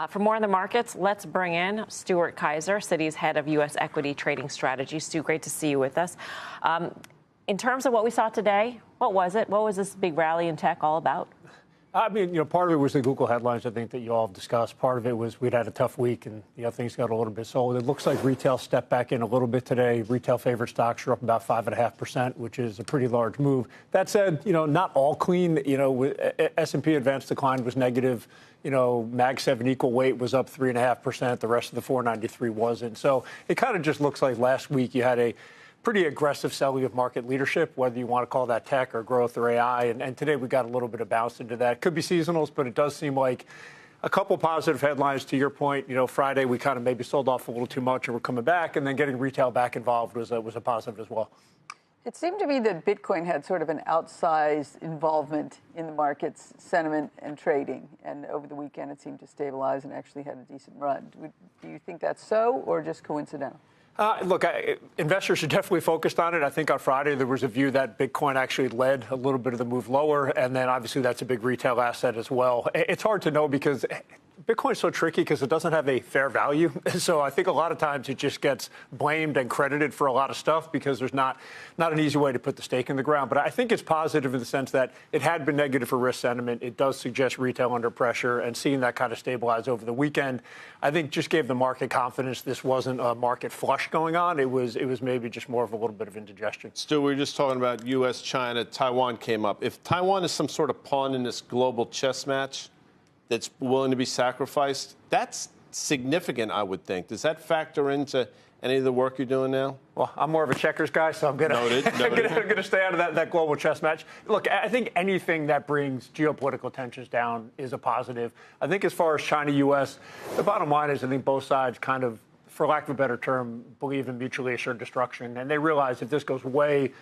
For more on the markets, let's bring in Stuart Kaiser, Citi's head of U.S. equity trading strategy. Stu, great to see you with us. In terms of what we saw today, what was it? What was this big rally in tech all about? I mean, part of it was the Google headlines, I think, that you all have discussed. Part of it was we'd had a tough week and, things got a little bit sold. It looks like retail stepped back in a little bit today. Retail favored stocks are up about 5.5%, which is a pretty large move. That said, not all clean. S&P advanced decline was negative. Mag 7 equal weight was up 3.5%. The rest of the 493 wasn't. So it kind of just looks like last week you had a pretty aggressive selling of market leadership, whether you want to call that tech or growth or AI. And today we got a little bit of bounce into that. Could be seasonals, but it does seem like a couple positive headlines to your point. Friday we kind of maybe sold off a little too much and we're coming back. And then getting retail back involved was a positive as well. It seemed to me that Bitcoin had sort of an outsized involvement in the market's sentiment and trading. And over the weekend, it seemed to stabilize and actually had a decent run. Do you think that's so or just coincidental? Look, investors are definitely focused on it. I think on Friday there was a view that Bitcoin actually led a little bit of the move lower. And then obviously that's a big retail asset as well. It's hard to know because Bitcoin is so tricky because it doesn't have a fair value. So I think a lot of times it just gets blamed and credited for a lot of stuff because there's not an easy way to put the stake in the ground. But I think it's positive in the sense that it had been negative for risk sentiment. It does suggest retail under pressure, and seeing that kind of stabilize over the weekend, I think just gave the market confidence this wasn't a market flush going on. It was maybe just more of a little bit of indigestion. Stu, we were just talking about U.S., China, Taiwan came up. If Taiwan is some sort of pawn in this global chess match that's willing to be sacrificed, that's significant, I would think. Does that factor into any of the work you're doing now? Well, I'm more of a checkers guy, so I'm going to stay out of that global chess match. Look, I think anything that brings geopolitical tensions down is a positive. I think as far as China-U.S., the bottom line is I think both sides kind of, for lack of a better term, believe in mutually assured destruction. And they realize if this goes way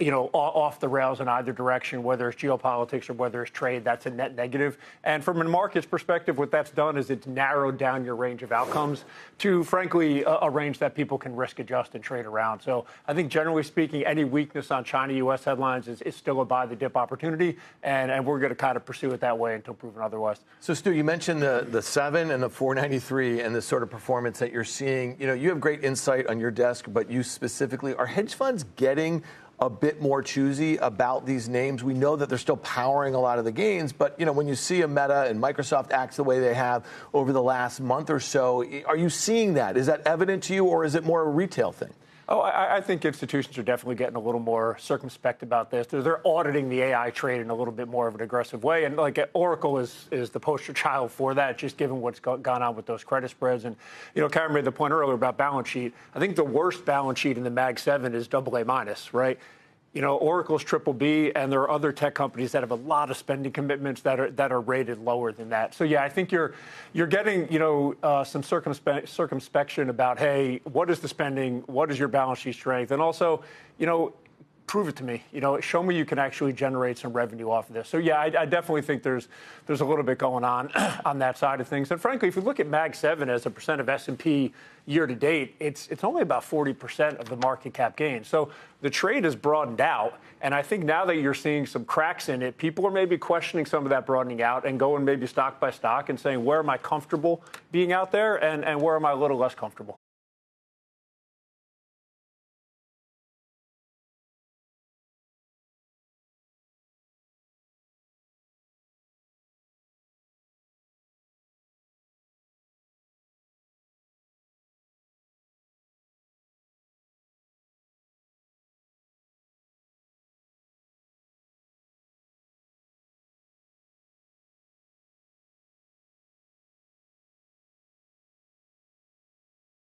off the rails in either direction, whether it's geopolitics or whether it's trade, that's a net negative. And from a market's perspective, what that's done is it's narrowed down your range of outcomes to, frankly, a range that people can risk adjust and trade around. So I think generally speaking, any weakness on China-U.S. headlines is still a buy the dip opportunity. And we're going to kind of pursue it that way until proven otherwise. So, Stu, you mentioned the 7 and the 493 and the sort of performance that you're seeing. You have great insight on your desk, but you specifically, are hedge funds getting a bit more choosy about these names? We know that they're still powering a lot of the gains, but when you see a Meta and Microsoft act the way they have over the last month or so, are you seeing that? Is that evident to you, or is it more a retail thing? Oh, I think institutions are definitely getting a little more circumspect about this. They're auditing the AI trade in a little bit more of an aggressive way. And like Oracle is the poster child for that, just given what's gone on with those credit spreads. And, Karen made the point earlier about balance sheet. I think the worst balance sheet in the Mag 7 is AA minus, right? Oracle's BBB, and there are other tech companies that have a lot of spending commitments that are rated lower than that. So yeah, I think you're getting some circumspection about, hey, what is the spending, what is your balance sheet strength, and also prove it to me. Show me you can actually generate some revenue off of this. So yeah, I definitely think there's a little bit going on that side of things. And frankly, if you look at Mag 7 as a percent of S&P year to date, it's only about 40% of the market cap gain. So the trade has broadened out. And I think now that you're seeing some cracks in it, people are maybe questioning some of that broadening out and going maybe stock by stock and saying, where am I comfortable being out there and where am I a little less comfortable?